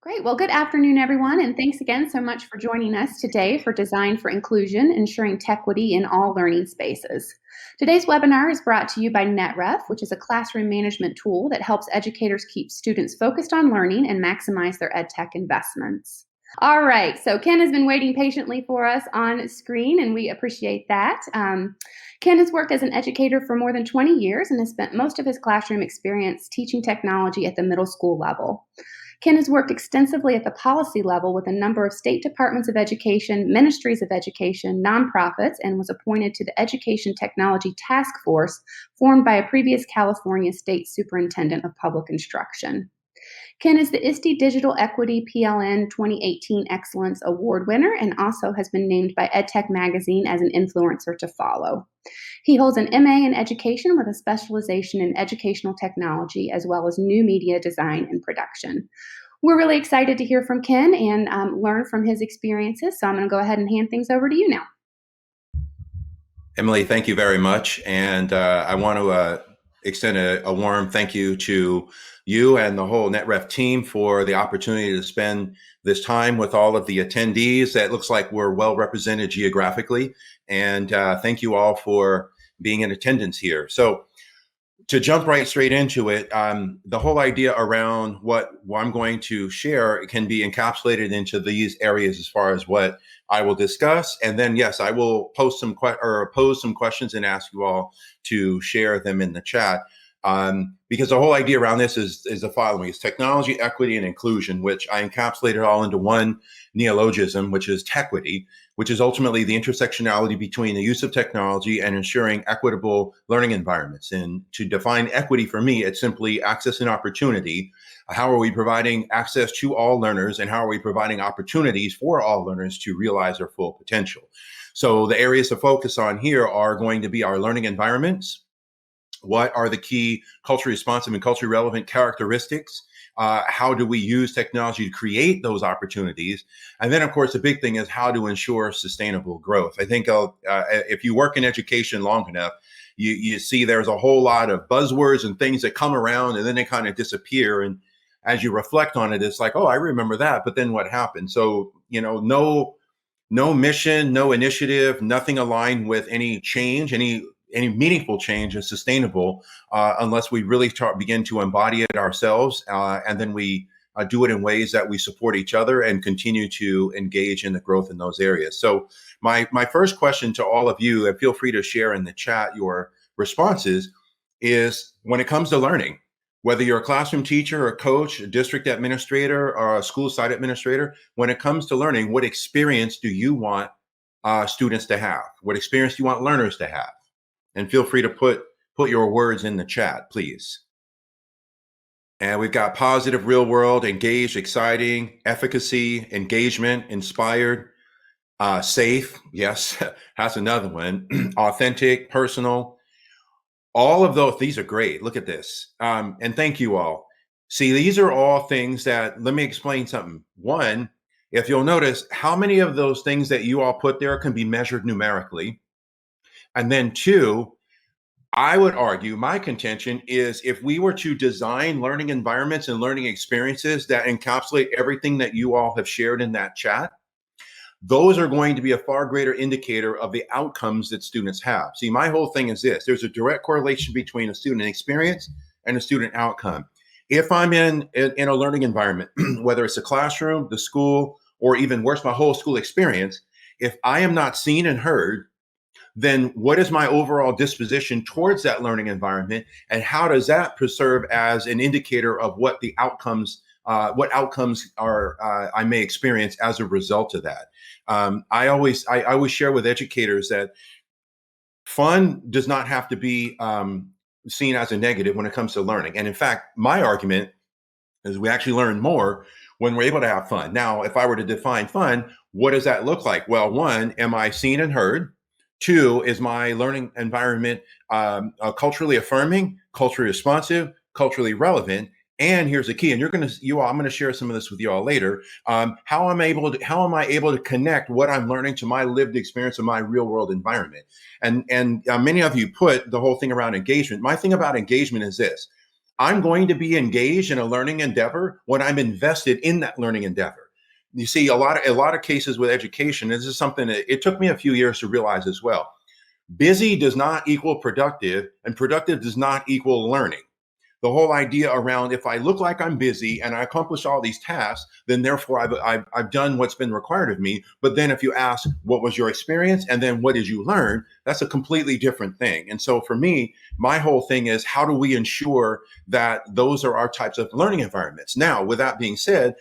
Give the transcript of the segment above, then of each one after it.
Great. Well, good afternoon, everyone, and thanks again so much for joining us today for Design for Inclusion, Ensuring Techquity in All Learning Spaces. Today's webinar is brought to you by NetRef, which is a classroom management tool that helps educators keep students focused on learning and maximize their EdTech investments. All right, so Ken has been waiting patiently for us on screen, and we appreciate that. Ken has worked as an educator for more than 20 years and has spent most of his classroom experience teaching technology at the middle school level. Ken has worked extensively at the policy level with a number of state departments of education, ministries of education, nonprofits, and was appointed to the Education Technology Task Force formed by a previous California State Superintendent of Public Instruction. Ken is the ISTE Digital Equity PLN 2018 Excellence Award winner and also has been named by EdTech Magazine as an influencer to follow. He holds an MA in education with a specialization in educational technology as well as new media design and production. We're really excited to hear from Ken and learn from his experiences, so I'm going to go ahead and hand things over to you now. Emily, thank you very much. And I want to extend a warm thank you to you and the whole NetRef team for the opportunity to spend this time with all of the attendees. It looks like we're well represented geographically. And thank you all for being in attendance here. So to jump right straight into it, the whole idea around what I'm going to share can be encapsulated into these areas as far as what I will discuss. And then, yes, I will pose some questions and ask you all to share them in the chat. Because the whole idea around this is the following: it's technology, equity, and inclusion, which I encapsulated all into one neologism, which is Techquity, which is ultimately the intersectionality between the use of technology and ensuring equitable learning environments. And to define equity for me, it's simply access and opportunity. How are we providing access to all learners, and how are we providing opportunities for all learners to realize their full potential? So the areas to focus on here are going to be our learning environments. What are the key culturally responsive and culturally relevant characteristics? How do we use technology to create those opportunities? And then, of course, the big thing is how to ensure sustainable growth. I think if you work in education long enough, you see there's a whole lot of buzzwords and things that come around and then they kind of disappear. And as you reflect on it, it's like, oh, I remember that. But then what happened? So, no mission, no initiative, nothing aligned with any change, any meaningful change is sustainable unless we really begin to embody it ourselves, and then we do it in ways that we support each other and continue to engage in the growth in those areas. So my first question to all of you, and feel free to share in the chat your responses, is when it comes to learning, whether you're a classroom teacher, a coach, a district administrator, or a school site administrator, when it comes to learning, what experience do you want students to have? What experience do you want learners to have? And feel free to put your words in the chat, please. And we've got positive, real world, engaged, exciting, efficacy, engagement, inspired, safe. Yes, that's another one. Authentic, personal. All of these are great. Look at this. And thank you all. See, these are all things that, let me explain something. One, if you'll notice, how many of those things that you all put there can be measured numerically? And then two, I would argue, my contention is, if we were to design learning environments and learning experiences that encapsulate everything that you all have shared in that chat, those are going to be a far greater indicator of the outcomes that students have. See, my whole thing is this: there's a direct correlation between a student experience and a student outcome. If I'm in a learning environment, whether it's a classroom, the school, or even worse, my whole school experience, if I am not seen and heard, then what is my overall disposition towards that learning environment, and how does that serve as an indicator of what the outcomes, I may experience as a result of that? I always share with educators that fun does not have to be seen as a negative when it comes to learning. And in fact, my argument is we actually learn more when we're able to have fun. Now, if I were to define fun, what does that look like? Well, one, am I seen and heard? Two, is my learning environment culturally affirming, culturally responsive, culturally relevant? And here's the key, and I'm going to share some of this with you all later. How am I able to connect what I'm learning to my lived experience of my real world environment? And many of you put the whole thing around engagement. My thing about engagement is this: I'm going to be engaged in a learning endeavor when I'm invested in that learning endeavor. You see, a lot of cases with education, this is something that it took me a few years to realize as well. Busy does not equal productive, and productive does not equal learning. The whole idea around, if I look like I'm busy and I accomplish all these tasks, then therefore I've done what's been required of me. But then if you ask, what was your experience? And then what did you learn? That's a completely different thing. And so for me, my whole thing is, how do we ensure that those are our types of learning environments? Now, with that being said,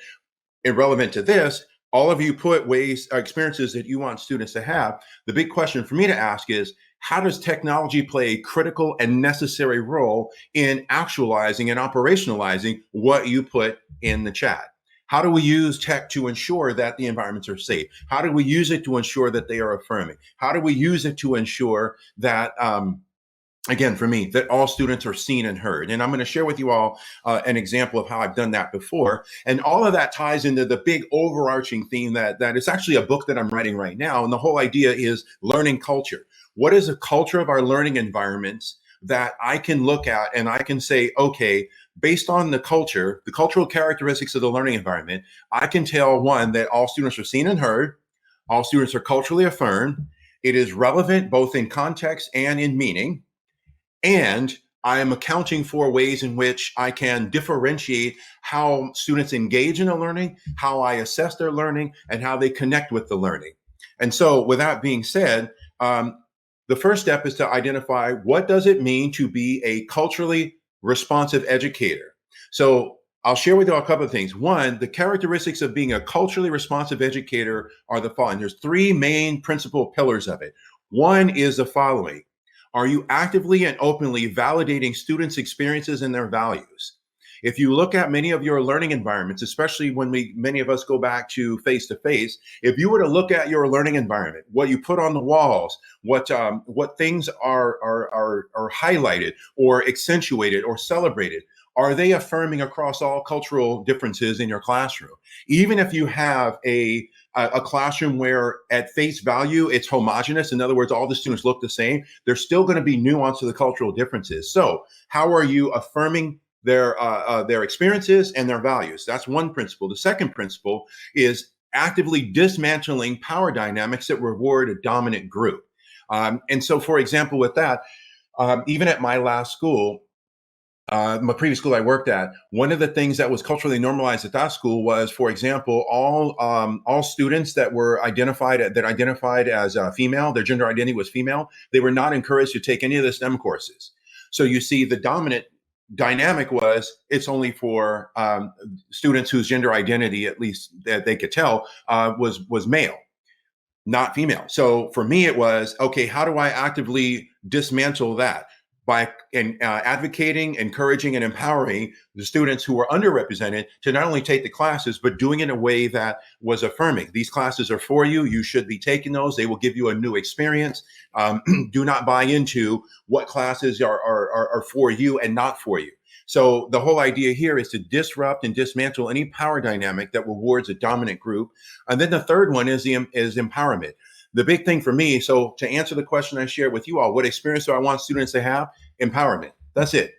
irrelevant to this, all of you put ways, experiences that you want students to have. The big question for me to ask is, how does technology play a critical and necessary role in actualizing and operationalizing what you put in the chat? How do we use tech to ensure that the environments are safe? How do we use it to ensure that they are affirming? How do we use it to ensure that again, for me, that all students are seen and heard? And I'm going to share with you all an example of how I've done that before. And all of that ties into the big overarching theme that is actually a book that I'm writing right now. And the whole idea is learning culture. What is the culture of our learning environments that I can look at and I can say, okay, based on the culture, the cultural characteristics of the learning environment, I can tell, one, that all students are seen and heard, all students are culturally affirmed, it is relevant both in context and in meaning, and I am accounting for ways in which I can differentiate how students engage in the learning, how I assess their learning, and how they connect with the learning. And so, with that being said, the first step is to identify, what does it mean to be a culturally responsive educator? So I'll share with you a couple of things. One, the characteristics of being a culturally responsive educator are the following. There's three main principal pillars of it. One is the following: are you actively and openly validating students' experiences and their values? If you look at many of your learning environments, especially when many of us go back to face, if you were to look at your learning environment, what you put on the walls, what things are highlighted or accentuated or celebrated, are they affirming across all cultural differences in your classroom? Even if you have a classroom where at face value it's homogenous, in other words, all the students look the same, there's still going to be nuance to the cultural differences. So how are you affirming their experiences and their values? That's one principle. The second principle is actively dismantling power dynamics that reward a dominant group. And so, for example, with that, even at my last school, my previous school I worked at, one of the things that was culturally normalized at that school was, for example, all students that were identified as female, their gender identity was female, they were not encouraged to take any of the STEM courses. So you see, the dominant dynamic was, it's only for students whose gender identity, at least that they could tell, was male, not female. So for me, it was, okay, how do I actively dismantle that? By advocating, encouraging, and empowering the students who were underrepresented to not only take the classes, but doing it in a way that was affirming. These classes are for you. You should be taking those. They will give you a new experience. Do not buy into what classes are for you and not for you. So the whole idea here is to disrupt and dismantle any power dynamic that rewards a dominant group. And then the third one is empowerment. The big thing for me, so to answer the question I shared with you all, what experience do I want students to have? Empowerment. That's it.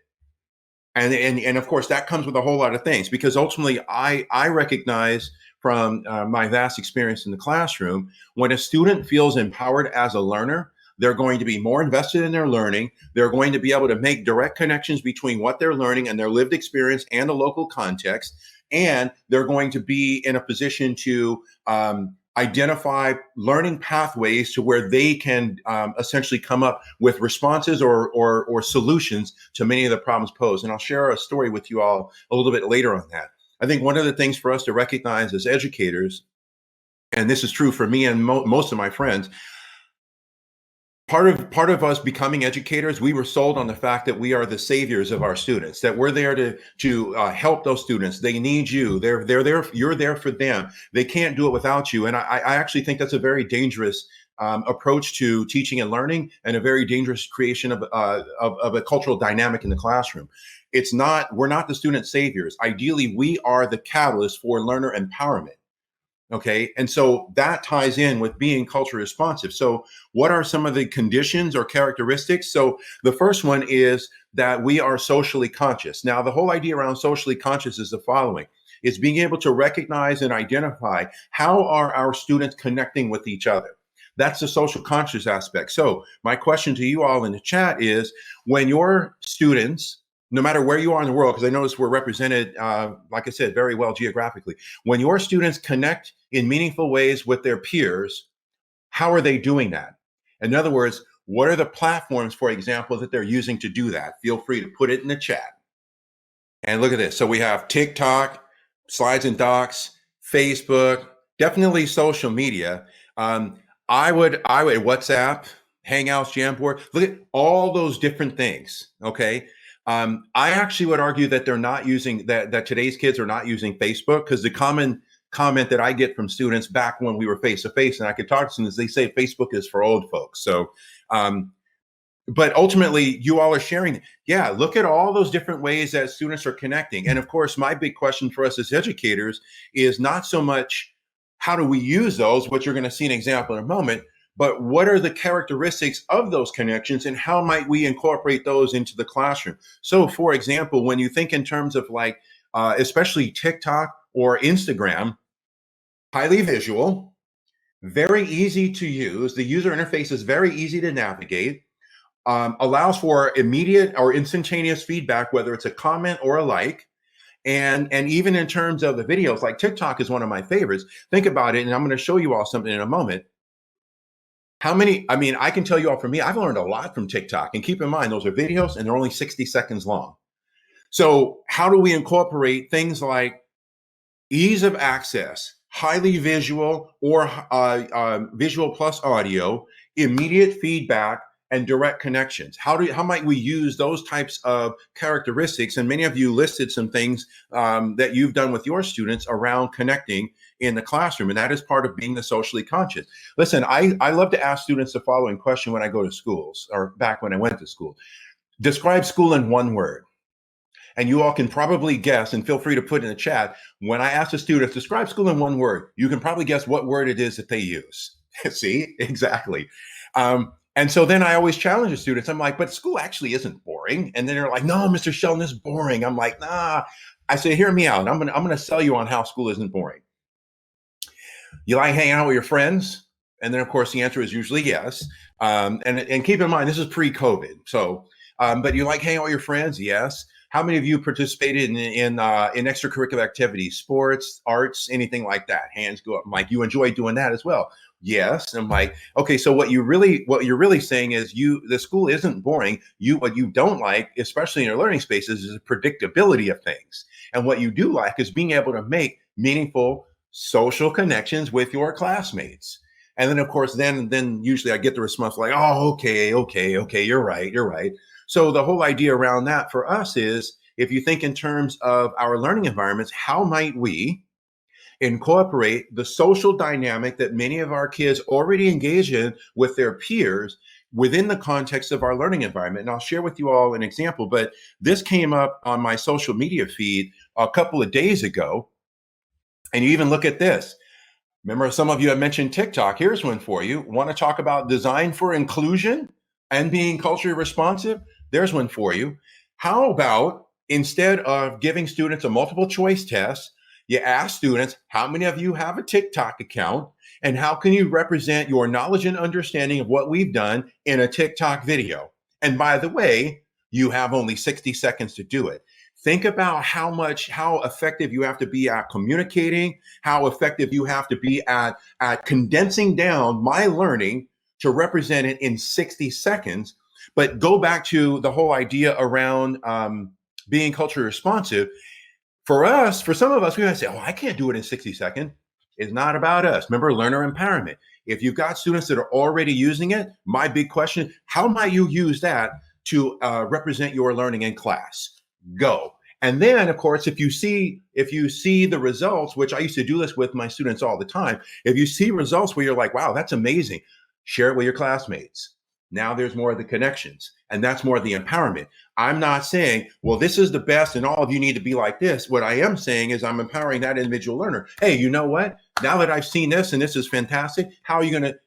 And of course, that comes with a whole lot of things, because ultimately I recognize from my vast experience in the classroom, when a student feels empowered as a learner, they're going to be more invested in their learning. They're going to be able to make direct connections between what they're learning and their lived experience and the local context. And they're going to be in a position to identify learning pathways to where they can essentially come up with responses or solutions to many of the problems posed. And I'll share a story with you all a little bit later on that. I think one of the things for us to recognize as educators, and this is true for me and most of my friends, part of us becoming educators, we were sold on the fact that we are the saviors of our students, that we're there to help those students. They need you. They're there. You're there for them. They can't do it without you. And I actually think that's a very dangerous approach to teaching and learning, and a very dangerous creation of a cultural dynamic in the classroom. We're not the student saviors. Ideally, we are the catalyst for learner empowerment. Okay. And so that ties in with being culture responsive. So, what are some of the conditions or characteristics? So, the first one is that we are socially conscious. Now, the whole idea around socially conscious is the following: is being able to recognize and identify how are our students connecting with each other. That's the social conscious aspect. So, my question to you all in the chat is, when your students, no matter where you are in the world, because I notice we're represented, like I said, very well geographically, when your students connect in meaningful ways with their peers, how are they doing that? In other words, what are the platforms, for example, that they're using to do that? Feel free to put it in the chat. And look at this. So we have TikTok, slides and docs, Facebook, definitely social media. I would WhatsApp, Hangouts, Jamboard. Look at all those different things. Okay. I actually would argue that they're not using that today's kids are not using Facebook, because the common comment that I get from students back when we were face to face and I could talk to students, they say Facebook is for old folks. So, but ultimately, you all are sharing. Yeah, look at all those different ways that students are connecting. And of course, my big question for us as educators is not so much how do we use those, which you're going to see an example in a moment, but what are the characteristics of those connections and how might we incorporate those into the classroom? So, for example, when you think in terms of like, especially TikTok or Instagram, highly visual, very easy to use. The user interface is very easy to navigate, allows for immediate or instantaneous feedback, whether it's a comment or a like. And even in terms of the videos, like TikTok is one of my favorites. Think about it, and I'm going to show you all something in a moment. How many, I mean, I can tell you all, for me, I've learned a lot from TikTok. And keep in mind, those are videos and they're only 60 seconds long. So, how do we incorporate things like ease of access, highly visual or visual plus audio, immediate feedback, and direct connections? How might we use those types of characteristics? And many of you listed some things that you've done with your students around connecting in the classroom, and that is part of being the socially conscious. Listen, I love to ask students the following question when I go to schools, or back when I went to school: describe school in one word. And you all can probably guess, and feel free to put in the chat, when I ask the students, describe school in one word, you can probably guess what word it is that they use. See, exactly. And so then I always challenge the students. I'm like, but school actually isn't boring. And then they're like, no, Mr. Sheldon, is boring. I'm like, nah. I say, hear me out. I'm gonna sell you on how school isn't boring. You like hanging out with your friends? And then, of course, the answer is usually yes. And keep in mind, this is pre-COVID. So, but you like hanging out with your friends? Yes. How many of you participated in extracurricular activities, sports, arts, anything like that? Hands go up. I'm like, you enjoy doing that as well? Yes. And I'm like, okay, so what you're really saying is the school isn't boring. What you don't like, especially in your learning spaces, is the predictability of things. And what you do like is being able to make meaningful social connections with your classmates. And then, of course, then usually I get the response like, oh, okay, you're right. So the whole idea around that for us is, if you think in terms of our learning environments, how might we incorporate the social dynamic that many of our kids already engage in with their peers within the context of our learning environment? And I'll share with you all an example, but this came up on my social media feed a couple of days ago. And you even look at this. Remember, some of you have mentioned TikTok. Here's one for you. Want to talk about design for inclusion and being culturally responsive? There's one for you. How about, instead of giving students a multiple choice test, you ask students, how many of you have a TikTok account? And how can you represent your knowledge and understanding of what we've done in a TikTok video? And by the way, you have only 60 seconds to do it. Think about how effective you have to be at communicating, how effective you have to be at condensing down my learning to represent it in 60 seconds. But go back to the whole idea around being culturally responsive. For some of us, we might say, oh, I can't do it in 60 seconds. It's not about us. Remember, learner empowerment. If you've got students that are already using it, my big question, how might you use that to represent your learning in class? Go. And then, of course, if you see the results, which I used to do this with my students all the time, if you see results where you're like, wow, that's amazing, share it with your classmates. Now there's more of the connections, and that's more of the empowerment. I'm not saying, well, this is the best and all of you need to be like this. What I am saying is I'm empowering that individual learner. Hey, you know what? Now that I've seen this and this is fantastic, how are you going to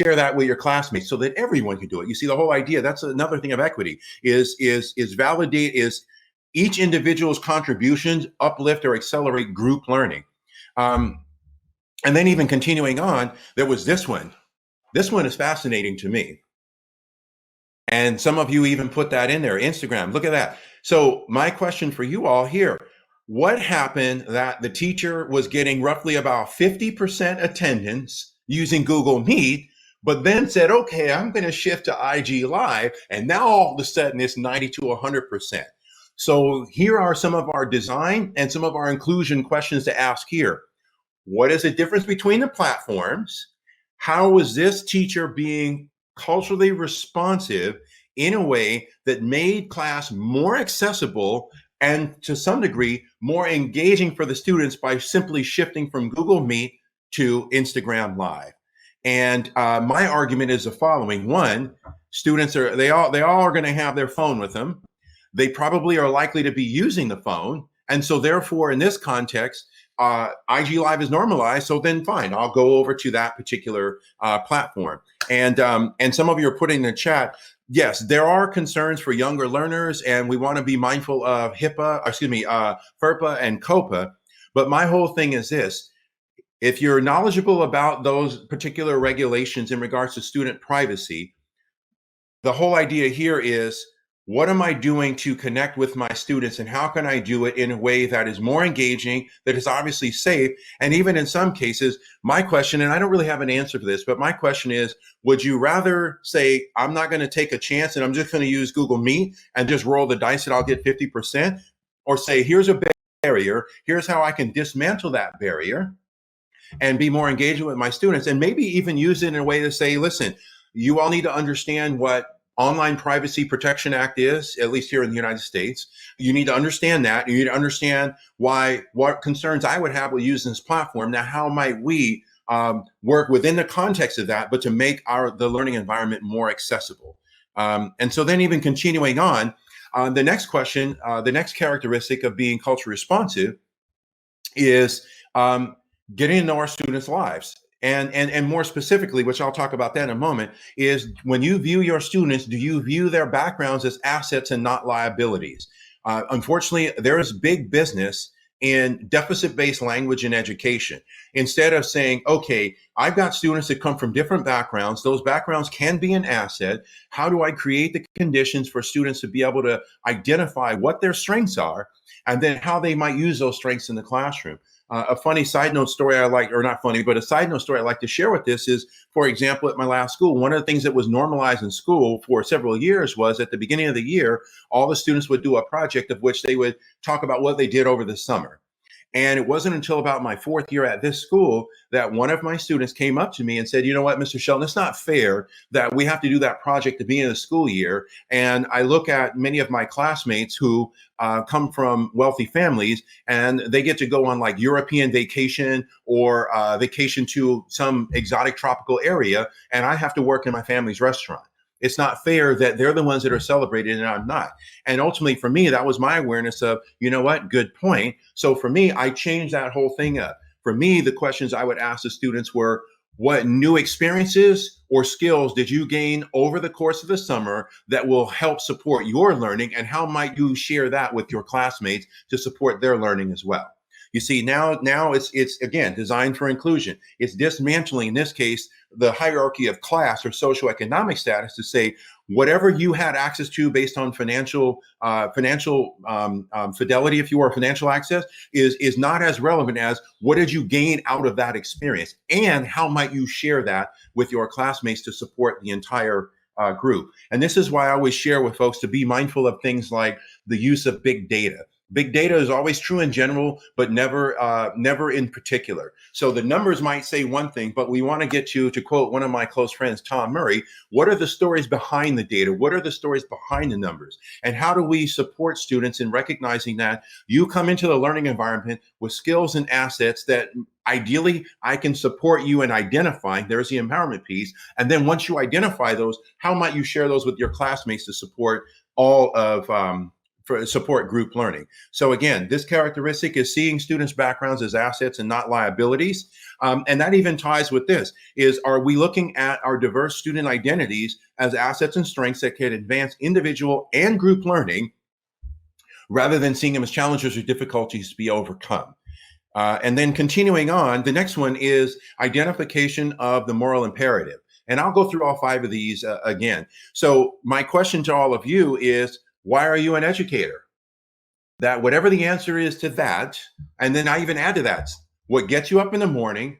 share that with your classmates so that everyone can do it? You see, the whole idea, that's another thing of equity, is validate, is each individual's contributions uplift or accelerate group learning. And then even continuing on, there was this one. This one is fascinating to me. And some of you even put that in there, Instagram. Look at that. So my question for you all here, what happened that the teacher was getting roughly about 50% attendance using Google Meet, but then said, okay, I'm going to shift to IG Live. And now all of a sudden it's 90 to 100%. So here are some of our design and some of our inclusion questions to ask here. What is the difference between the platforms? How is this teacher being culturally responsive in a way that made class more accessible and to some degree more engaging for the students by simply shifting from Google Meet to Instagram Live? And my argument is the following: one, students are they all are going to have their phone with them. They probably are likely to be using the phone, and so therefore, in this context, IG Live is normalized. So then, fine, I'll go over to that particular platform. And some of you are putting in the chat, yes, there are concerns for younger learners, and we want to be mindful of FERPA and COPA. But my whole thing is this: if you're knowledgeable about those particular regulations in regards to student privacy, the whole idea here is, what am I doing to connect with my students, and how can I do it in a way that is more engaging, that is obviously safe? And even in some cases, my question, and I don't really have an answer for this, but my question is, would you rather say, I'm not going to take a chance and I'm just going to use Google Meet and just roll the dice and I'll get 50%? Or say, here's a barrier, here's how I can dismantle that barrier and be more engaging with my students, and maybe even use it in a way to say, listen, you all need to understand what Online Privacy Protection Act is, at least here in the United States. You need to understand that. You need to understand what concerns I would have with using this platform. Now, how might we work within the context of that, but to make the learning environment more accessible? And so then even continuing on, the next question, the next characteristic of being culturally responsive is getting to know our students' lives. And more specifically, which I'll talk about that in a moment, is when you view your students, do you view their backgrounds as assets and not liabilities? Unfortunately, there is big business in deficit-based language in education. Instead of saying, okay, I've got students that come from different backgrounds, those backgrounds can be an asset. How do I create the conditions for students to be able to identify what their strengths are, and then how they might use those strengths in the classroom? A funny side note story I like, or not funny, but a side note story I like to share with this is, for example, at my last school, one of the things that was normalized in school for several years was at the beginning of the year, all the students would do a project of which they would talk about what they did over the summer. And it wasn't until about my fourth year at this school that one of my students came up to me and said, you know what, Mr. Shelton, it's not fair that we have to do that project at the beginning of the school year. And I look at many of my classmates who come from wealthy families, and they get to go on like European vacation or vacation to some exotic tropical area, and I have to work in my family's restaurant. It's not fair that they're the ones that are celebrated and I'm not. And ultimately, for me, that was my awareness of, you know what, good point. So for me, I changed that whole thing up. For me, the questions I would ask the students were, what new experiences or skills did you gain over the course of the summer that will help support your learning? And how might you share that with your classmates to support their learning as well? You see, now it's again designed for inclusion. It's dismantling, in this case, the hierarchy of class or socioeconomic status to say whatever you had access to based on financial fidelity, if you are financial access, is not as relevant as what did you gain out of that experience, and how might you share that with your classmates to support the entire group. And this is why I always share with folks to be mindful of things like the use of big data. Big data is always true in general, but never in particular. So the numbers might say one thing, but we want to get to quote one of my close friends, Tom Murray, what are the stories behind the data? What are the stories behind the numbers? And how do we support students in recognizing that you come into the learning environment with skills and assets that ideally I can support you in identifying? There's the empowerment piece. And then once you identify those, how might you share those with your classmates to support all of for support group learning. So again, this characteristic is seeing students' backgrounds as assets and not liabilities. And that even ties with this is, are we looking at our diverse student identities as assets and strengths that can advance individual and group learning rather than seeing them as challenges or difficulties to be overcome? And then continuing on, the next one is identification of the moral imperative. And I'll go through all 5 of these again. So my question to all of you is, why are you an educator? That whatever the answer is to that, and then I even add to that, what gets you up in the morning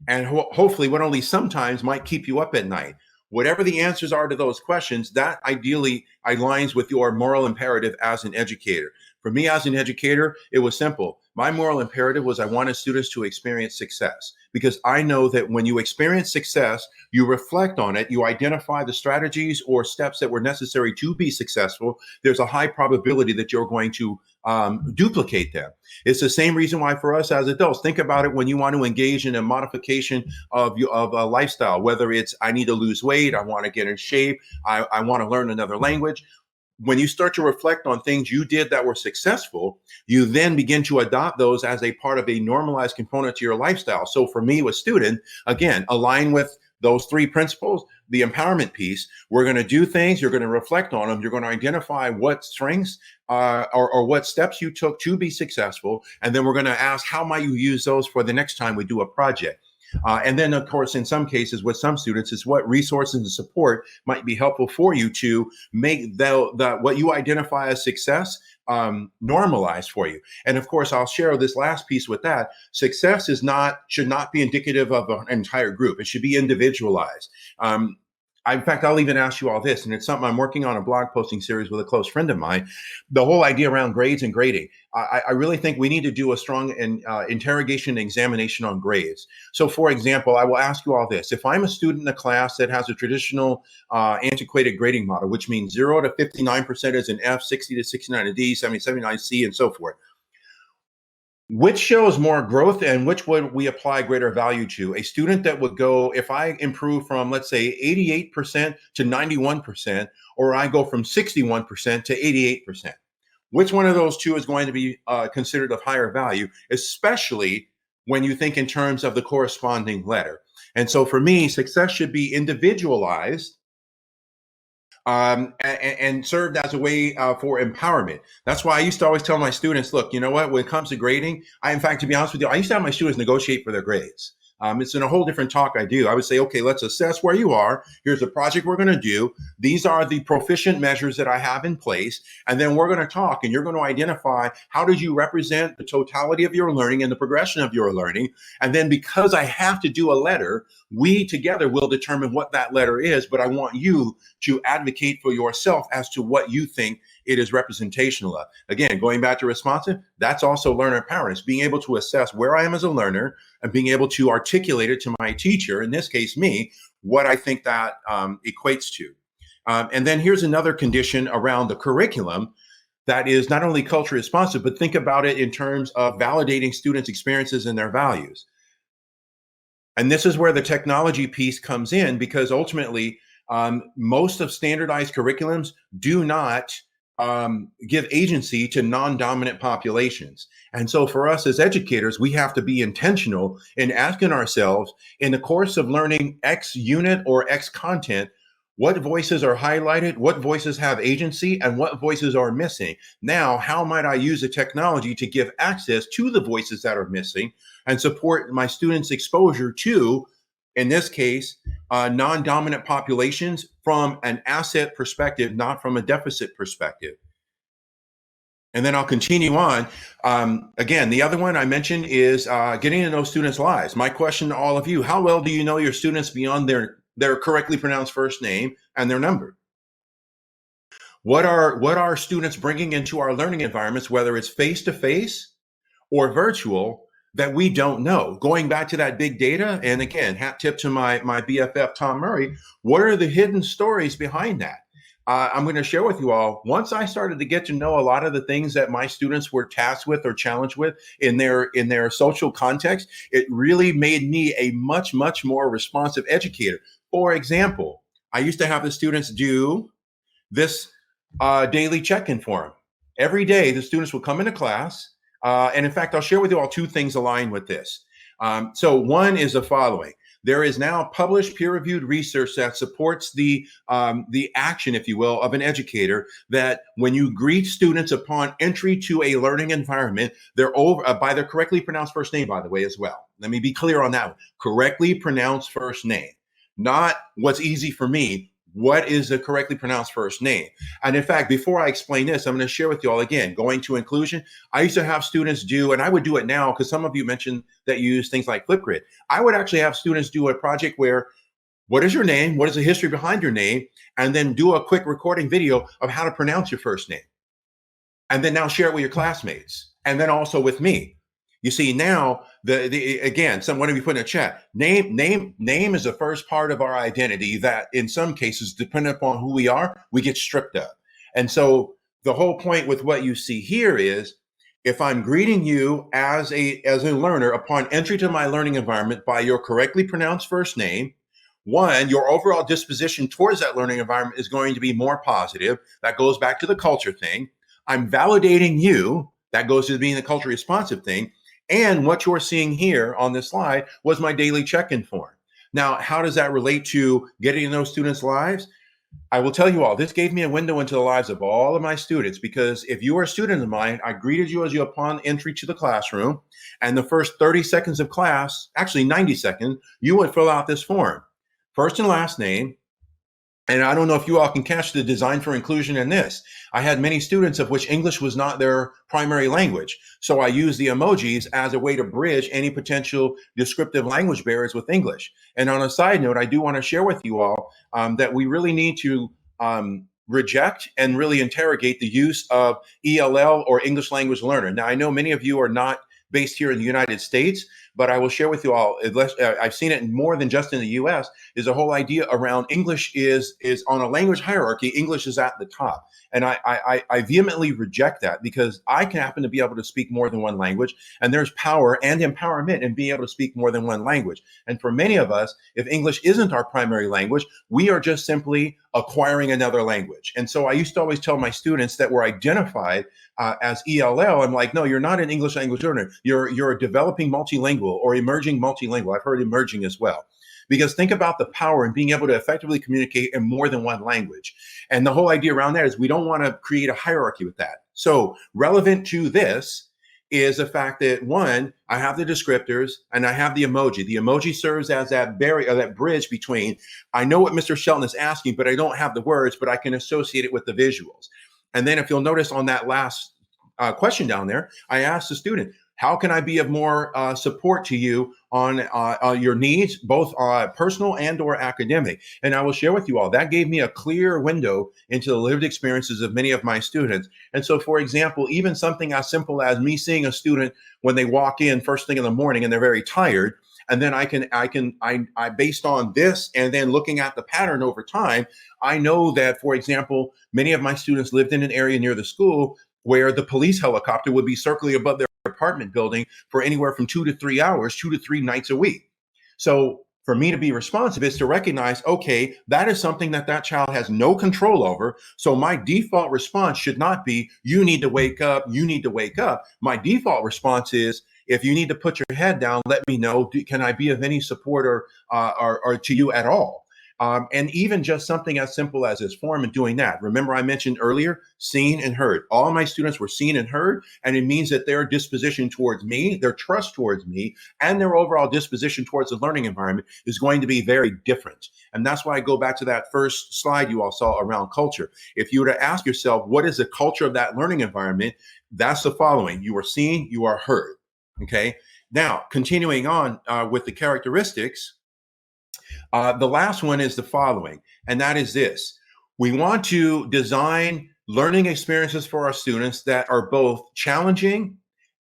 and hopefully what only sometimes might keep you up at night. Whatever the answers are to those questions, that ideally aligns with your moral imperative as an educator. For me as an educator, it was simple. My moral imperative was I wanted students to experience success, because I know that when you experience success, you reflect on it, you identify the strategies or steps that were necessary to be successful. There's a high probability that you're going to duplicate them. It's the same reason why for us as adults, think about it when you want to engage in a modification of a lifestyle, whether it's I need to lose weight, I want to get in shape, I want to learn another language. When you start to reflect on things you did that were successful, you then begin to adopt those as a part of a normalized component to your lifestyle. So for me, with student, again, align with those 3 principles, the empowerment piece. We're going to do things, you're going to reflect on them, you're going to identify what strengths or what steps you took to be successful. And then we're going to ask, how might you use those for the next time we do a project? And then, of course, in some cases with some students, is what resources and support might be helpful for you to make what you identify as success normalized for you. And of course, I'll share this last piece with that. Success should not be indicative of an entire group. It should be individualized. In fact, I'll even ask you all this, and it's something I'm working on a blog posting series with a close friend of mine. The whole idea around grades and grading. I really think we need to do a strong interrogation and examination on grades. So, for example, I will ask you all this. If I'm a student in a class that has a traditional antiquated grading model, which means 0 to 59% is an F, 60 to 69 a D, 70 to 79 C, and so forth, which shows more growth and which would we apply greater value to? A student that would go, if I improve from, let's say, 88% to 91%, or I go from 61% to 88%. Which one of those two is going to be considered of higher value, especially when you think in terms of the corresponding letter? And so for me, success should be individualized and served as a way for empowerment. That's why I used to always tell my students, look, you know what, when it comes to grading, in fact, to be honest with you, I used to have my students negotiate for their grades. It's in a whole different talk I do. I would say, okay, let's assess where you are. Here's the project we're going to do. These are the proficient measures that I have in place. And then we're going to talk and you're going to identify how did you represent the totality of your learning and the progression of your learning. And then because I have to do a letter, we together will determine what that letter is. But I want you to advocate for yourself as to what you think it is representational of. Again, going back to responsive, that's also learner empowerment. Being able to assess where I am as a learner and being able to articulate it to my teacher, in this case, me, what I think that equates to. And then here's another condition around the curriculum that is not only culturally responsive, but think about it in terms of validating students' experiences and their values. And this is where the technology piece comes in, because ultimately, most of standardized curriculums do not give agency to non-dominant populations. And so for us as educators, we have to be intentional in asking ourselves, in the course of learning X unit or X content, what voices are highlighted, what voices have agency, and what voices are missing. Now, how might I use the technology to give access to the voices that are missing and support my students' exposure to, in this case, non-dominant populations from an asset perspective, not from a deficit perspective. And then I'll continue on. Again, the other one I mentioned is getting to know students' lives. My question to all of you, how well do you know your students beyond their correctly pronounced first name and their number? What are students bringing into our learning environments, whether it's face-to-face or virtual, that we don't know? Going back to that big data, and again, hat tip to my BFF, Tom Murray, what are the hidden stories behind that? I'm going to share with you all, once I started to get to know a lot of the things that my students were tasked with or challenged with in their social context, it really made me a much, much more responsive educator. For example, I used to have the students do this daily check-in forum. Every day, the students will come into class. And in fact, I'll share with you all two things aligned with this. So one is the following. There is now published peer-reviewed research that supports the action, if you will, of an educator, that when you greet students upon entry to a learning environment, they're over by their correctly pronounced first name, by the way, as well. Let me be clear on that one. Correctly pronounced first name, not what's easy for me. What is the correctly pronounced first name? And in fact, before I explain this, I'm going to share with you all again, going to inclusion. I used to have students do, and I would do it now because some of you mentioned that you use things like Flipgrid. I would actually have students do a project where, what is your name? What is the history behind your name? And then do a quick recording video of how to pronounce your first name. And then now share it with your classmates. And then also with me. You see, now again, someone of you put in a chat, name is the first part of our identity that in some cases, depending upon who we are, we get stripped of. And so the whole point with what you see here is, if I'm greeting you as a learner upon entry to my learning environment by your correctly pronounced first name, one, your overall disposition towards that learning environment is going to be more positive. That goes back to the culture thing. I'm validating you. That goes to being the culture responsive thing. And what you're seeing here on this slide was my daily check-in form. Now, how does that relate to getting in those students' lives? I will tell you all, this gave me a window into the lives of all of my students, because if you were a student of mine, I greeted you as you upon entry to the classroom, and the first 30 seconds of class, actually 90 seconds, you would fill out this form. First and last name. And I don't know if you all can catch the design for inclusion in this. I had many students of which English was not their primary language. So I used the emojis as a way to bridge any potential descriptive language barriers with English. And on a side note, I do want to share with you all that we really need to reject and really interrogate the use of ELL, or English language learner. Now, I know many of you are not based here in the United States, but I will share with you all, I've seen it more than just in the US, is the whole idea around English is on a language hierarchy, English is at the top. And I vehemently reject that, because I can happen to be able to speak more than one language, and there's power and empowerment in being able to speak more than one language. And for many of us, if English isn't our primary language, we are just simply acquiring another language. And so I used to always tell my students that were identified as ELL, I'm like, no, you're not an English language learner. You're a developing multilingual or emerging multilingual. I've heard emerging as well. Because think about the power in being able to effectively communicate in more than one language. And the whole idea around that is we don't want to create a hierarchy with that. So relevant to this is the fact that, one, I have the descriptors and I have the emoji. The emoji serves as that barrier, that bridge between, I know what Mr. Shelton is asking, but I don't have the words, but I can associate it with the visuals. And then if you'll notice on that last question down there, I asked the student, how can I be of more support to you on your needs, both personal and or academic? And I will share with you all, that gave me a clear window into the lived experiences of many of my students. And so, for example, even something as simple as me seeing a student when they walk in first thing in the morning and they're very tired, and then I based on this and then looking at the pattern over time, I know that, for example, many of my students lived in an area near the school where the police helicopter would be circling above their apartment building for anywhere from 2 to 3 hours, 2 to 3 nights a week. So for me to be responsive is to recognize, okay, that is something that child has no control over. So my default response should not be, you need to wake up, you need to wake up. My default response is, if you need to put your head down, let me know. Can I be of any support or to you at all? And even just something as simple as this form and doing that. Remember, I mentioned earlier, seen and heard. All of my students were seen and heard, and it means that their disposition towards me, their trust towards me, and their overall disposition towards the learning environment is going to be very different. And that's why I go back to that first slide you all saw around culture. If you were to ask yourself, what is the culture of that learning environment? That's the following. You are seen, you are heard. Okay. Now, continuing on with the characteristics, the last one is the following, and that is this. We want to design learning experiences for our students that are both challenging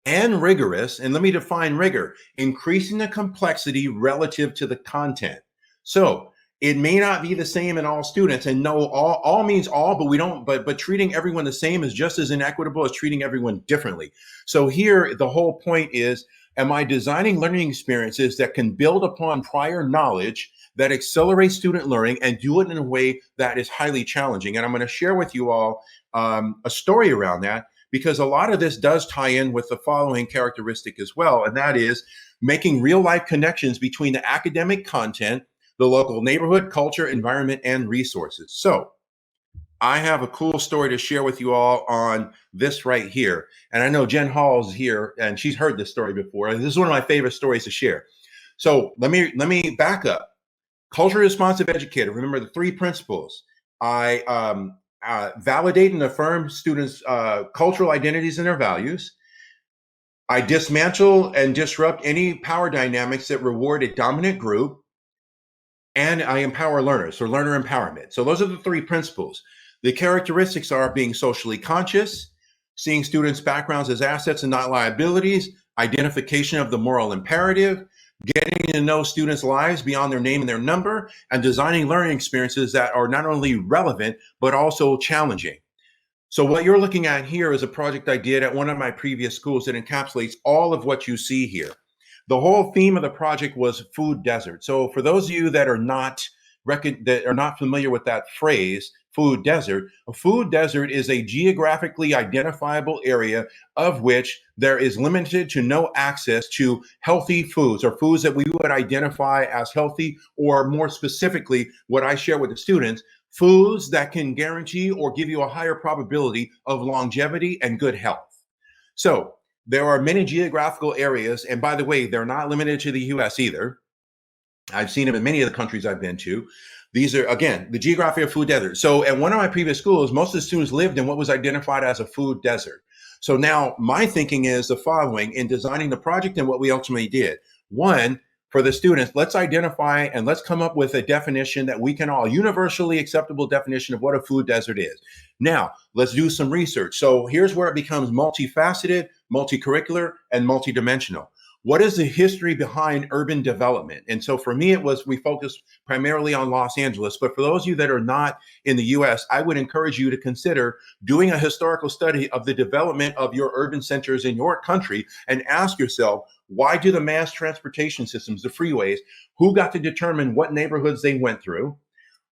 and rigorous. And let me define rigor: increasing the complexity relative to the content. So it may not be the same in all students, and no, all means all, but we don't, but treating everyone the same is just as inequitable as treating everyone differently. So here, the whole point is, am I designing learning experiences that can build upon prior knowledge, that accelerates student learning, and do it in a way that is highly challenging? And I'm going to share with you all a story around that, because a lot of this does tie in with the following characteristic as well, and that is making real life connections between the academic content, the local neighborhood, culture, environment, and resources. So I have a cool story to share with you all on this right here. And I know Jen Hall's here and she's heard this story before. This is one of my favorite stories to share. So let me back up. Culturally responsive educator. Remember the three principles. I validate and affirm students' cultural identities and their values. I dismantle and disrupt any power dynamics that reward a dominant group. And I empower learners, so learner empowerment. So those are the three principles. The characteristics are being socially conscious, seeing students' backgrounds as assets and not liabilities, identification of the moral imperative, getting to know students' lives beyond their name and their number, and designing learning experiences that are not only relevant, but also challenging. So what you're looking at here is a project I did at one of my previous schools that encapsulates all of what you see here. The whole theme of the project was food desert. So for those of you that are not familiar with that phrase, food desert, a food desert is a geographically identifiable area of which there is limited to no access to healthy foods or foods that we would identify as healthy, or more specifically, what I share with the students, foods that can guarantee or give you a higher probability of longevity and good health. So there are many geographical areas, and by the way, they're not limited to the US either. I've seen them in many of the countries I've been to. These are, again, the geography of food desert. So at one of my previous schools, most of the students lived in what was identified as a food desert. So now my thinking is the following in designing the project and what we ultimately did. One, for the students, let's identify and let's come up with a definition that we can all, universally acceptable definition of what a food desert is. Now, let's do some research. So here's where it becomes multifaceted, multicurricular, and multidimensional. What is the history behind urban development? And so for me, we focused primarily on Los Angeles. But for those of you that are not in the US, I would encourage you to consider doing a historical study of the development of your urban centers in your country and ask yourself, why do the mass transportation systems, the freeways, who got to determine what neighborhoods they went through?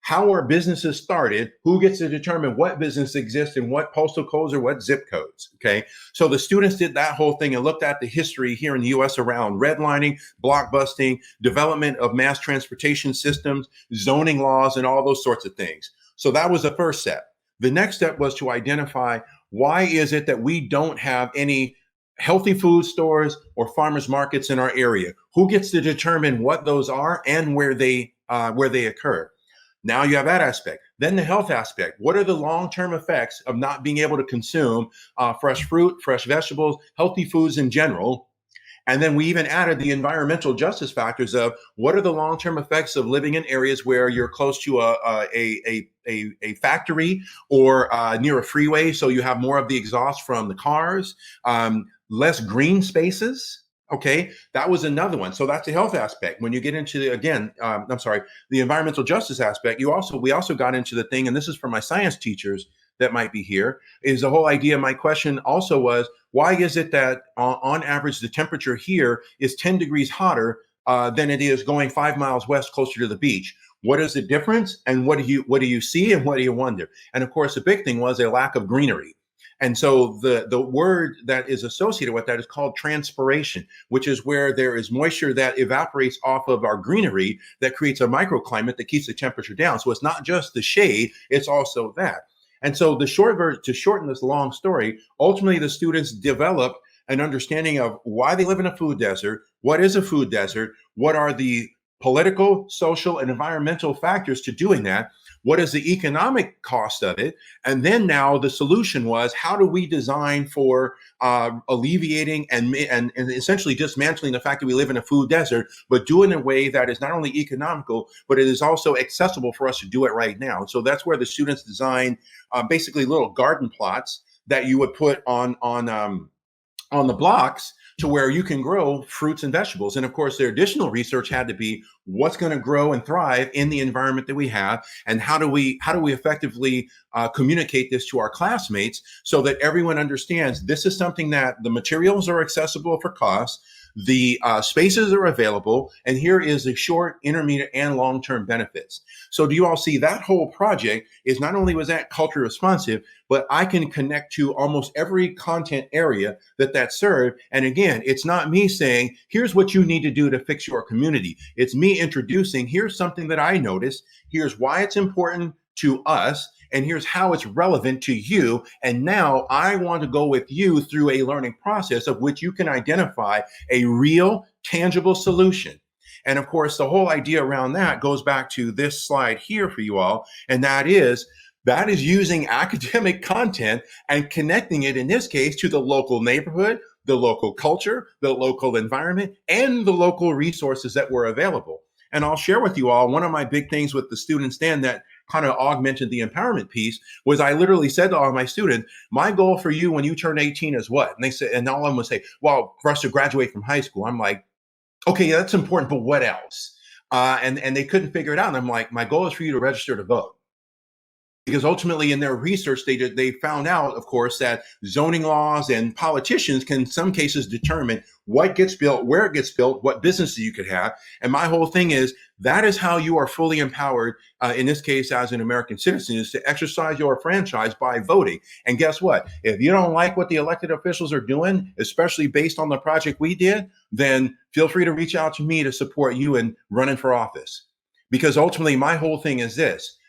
How are businesses started? Who gets to determine what business exists in what postal codes or what zip codes? Okay. So the students did that whole thing and looked at the history here in the US around redlining, blockbusting, development of mass transportation systems, zoning laws, and all those sorts of things. So that was the first step. The next step was to identify, why is it that we don't have any healthy food stores or farmers markets in our area? Who gets to determine what those are and where they occur? Now you have that aspect. Then the health aspect. What are the long-term effects of not being able to consume fresh fruit, fresh vegetables, healthy foods in general? And then we even added the environmental justice factors of what are the long-term effects of living in areas where you're close to a factory or near a freeway, so you have more of the exhaust from the cars, less green spaces. Okay, that was another one. So that's the health aspect. When you get into the environmental justice aspect, we also got into the thing, and this is for my science teachers that might be here, is the whole idea. My question also was, why is it that on average the temperature here is 10 degrees hotter than it is going 5 miles west closer to the beach? What is the difference, and what do you see, and what do you wonder? And of course, the big thing was a lack of greenery. And so the word that is associated with that is called transpiration, which is where there is moisture that evaporates off of our greenery that creates a microclimate that keeps the temperature down. So it's not just the shade, it's also that. And so to shorten this long story, ultimately the students develop an understanding of why they live in a food desert, what is a food desert, what are the political, social, and environmental factors to doing that, what is the economic cost of it? And then now the solution was, how do we design for alleviating and essentially dismantling the fact that we live in a food desert, but do it in a way that is not only economical, but it is also accessible for us to do it right now. So that's where the students design basically little garden plots that you would put on the blocks to where you can grow fruits and vegetables. And of course, their additional research had to be what's going to grow and thrive in the environment that we have, and how do we effectively communicate this to our classmates so that everyone understands this is something that the materials are accessible for cost. the spaces are available, and here is the short, intermediate, and long-term benefits. So do you all see that whole project is not only was that culture responsive, but I can connect to almost every content area that served. And again, it's not me saying, here's what you need to do to fix your community. It's me introducing, here's something that I noticed. Here's why it's important to us. And here's how it's relevant to you. And now I want to go with you through a learning process of which you can identify a real, tangible solution. And of course, the whole idea around that goes back to this slide here for you all. And that is using academic content and connecting it, in this case, to the local neighborhood, the local culture, the local environment, and the local resources that were available. And I'll share with you all, one of my big things with the students then that kind of augmented the empowerment piece was I literally said to all my students, my goal for you when you turn 18 is what? And they said, and all of them would say, well, for us to graduate from high school. I'm like, okay, yeah, that's important, but what else? And they couldn't figure it out. And I'm like, my goal is for you to register to vote. Because ultimately in their research, they found out, of course, that zoning laws and politicians can in some cases determine what gets built, where it gets built, what businesses you could have. And my whole thing is that is how you are fully empowered, in this case, as an American citizen, is to exercise your franchise by voting. And guess what? If you don't like what the elected officials are doing, especially based on the project we did, then feel free to reach out to me to support you in running for office. Because ultimately, my whole thing is this.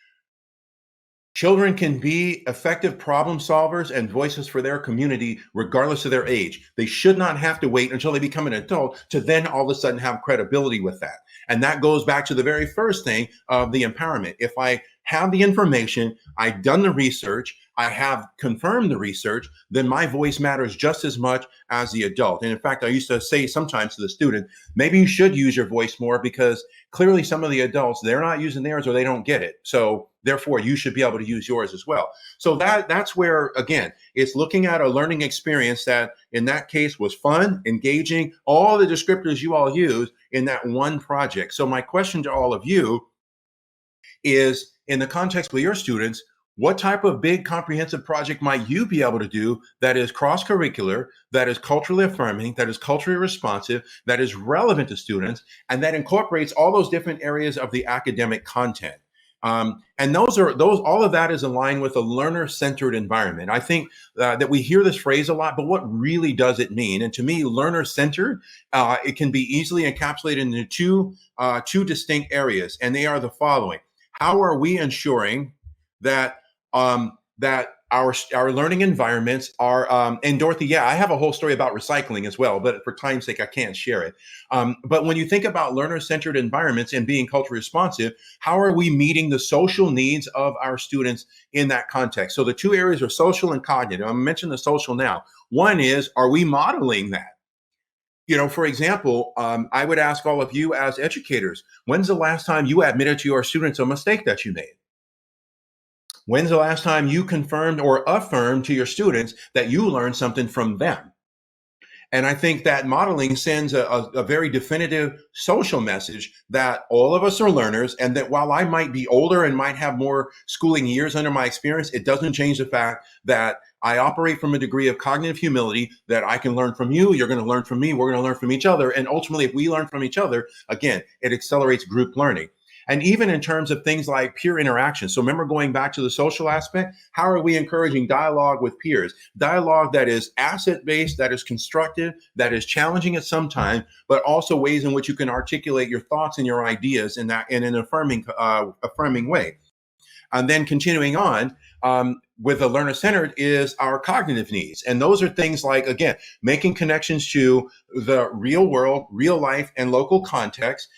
Children can be effective problem solvers and voices for their community, regardless of their age. They should not have to wait until they become an adult to then all of a sudden have credibility with that. And that goes back to the very first thing of the empowerment. If I have the information, I've done the research, I have confirmed the research, then my voice matters just as much as the adult. And in fact, I used to say sometimes to the student, maybe you should use your voice more because clearly some of the adults, they're not using theirs or they don't get it. So therefore, you should be able to use yours as well. So that's where, again, it's looking at a learning experience that in that case was fun, engaging, all the descriptors you all use in that one project. So my question to all of you is, in the context of your students, what type of big comprehensive project might you be able to do that is cross-curricular, that is culturally affirming, that is culturally responsive, that is relevant to students, and that incorporates all those different areas of the academic content? And all of that is aligned with a learner-centered environment. I think that we hear this phrase a lot, but what really does it mean? And to me, learner-centered, it can be easily encapsulated into two distinct areas, and they are the following. How are we ensuring that that our learning environments are, and Dorothy, yeah, I have a whole story about recycling as well, but for time's sake, I can't share it. But when you think about learner-centered environments and being culturally responsive, how are we meeting the social needs of our students in that context? So the two areas are social and cognitive. I'm going to mention the social now. One is, are we modeling that? You know, for example, I would ask all of you as educators, when's the last time you admitted to your students a mistake that you made? When's the last time you confirmed or affirmed to your students that you learned something from them? And I think that modeling sends a very definitive social message that all of us are learners, and that while I might be older and might have more schooling years under my experience, it doesn't change the fact that I operate from a degree of cognitive humility, that I can learn from you, you're going to learn from me, we're going to learn from each other. And ultimately, if we learn from each other, again, it accelerates group learning. And even in terms of things like peer interaction. So remember, going back to the social aspect, how are we encouraging dialogue with peers? Dialogue that is asset-based, that is constructive, that is challenging at some time, but also ways in which you can articulate your thoughts and your ideas in an affirming way. And then continuing on, with the learner-centered is our cognitive needs. And those are things like, again, making connections to the real world, real life, and local context,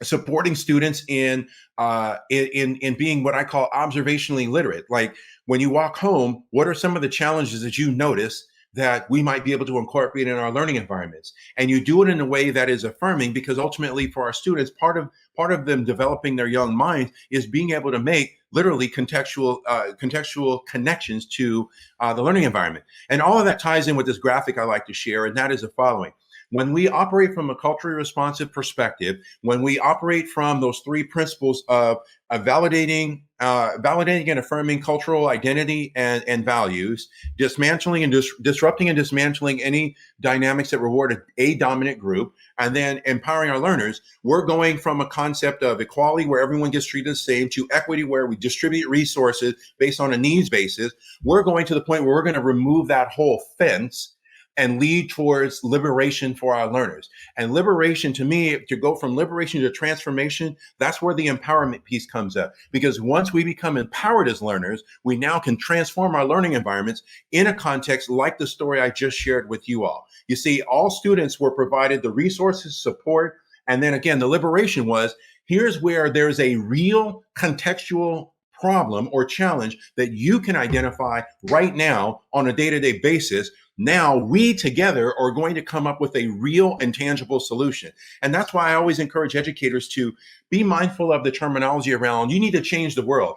supporting students in being what I call observationally literate. Like when you walk home, what are some of the challenges that you notice that we might be able to incorporate in our learning environments? And you do it in a way that is affirming, because ultimately for our students, part of them developing their young minds is being able to make literally contextual connections to the learning environment. And all of that ties in with this graphic I like to share, and that is the following. When we operate from a culturally responsive perspective, when we operate from those three principles of validating, validating and affirming cultural identity and values, dismantling and disrupting and dismantling any dynamics that reward a dominant group, and then empowering our learners. We're going from a concept of equality where everyone gets treated the same to equity where we distribute resources based on a needs basis. We're going to the point where we're going to remove that whole fence and lead towards liberation for our learners. And liberation, to me, to go from liberation to transformation, that's where the empowerment piece comes up. Because once we become empowered as learners, we now can transform our learning environments in a context like the story I just shared with you all. You see, all students were provided the resources, support, and then again, the liberation was, here's where there's a real contextual problem or challenge that you can identify right now on a day-to-day basis. Now we together are going to come up with a real and tangible solution. And that's why I always encourage educators to be mindful of the terminology around, you need to change the world.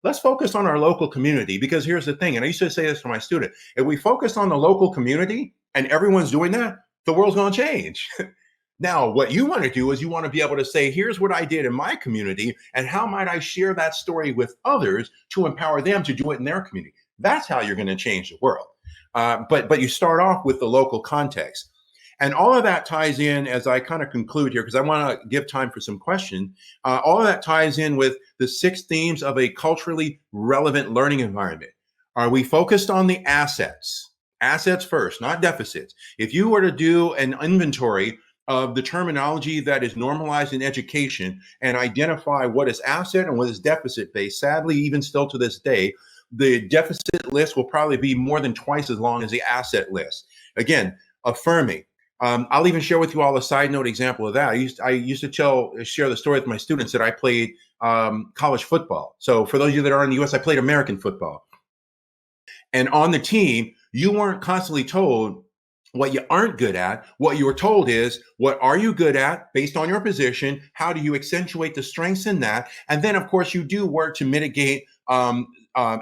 Let's focus on our local community, because here's the thing, and I used to say this to my student, if we focus on the local community and everyone's doing that, the world's going to change. Now, what you want to do is you want to be able to say, here's what I did in my community, and how might I share that story with others to empower them to do it in their community. That's how you're going to change the world. But you start off with the local context. And all of that ties in, as I kind of conclude here, because I want to give time for some questions, all of that ties in with the 6 themes of a culturally relevant learning environment. Are we focused on the assets? Assets first, not deficits. If you were to do an inventory of the terminology that is normalized in education and identify what is asset and what is deficit based, sadly, even still to this day, the deficit list will probably be more than twice as long as the asset list. Again, affirming. I'll even share with you all a side note example of that. I used to share the story with my students that I played college football. So for those of you that are in the US, I played American football. And on the team, you weren't constantly told what you aren't good at. What you were told is, what are you good at based on your position? How do you accentuate the strengths in that? And then, of course, you do work to mitigate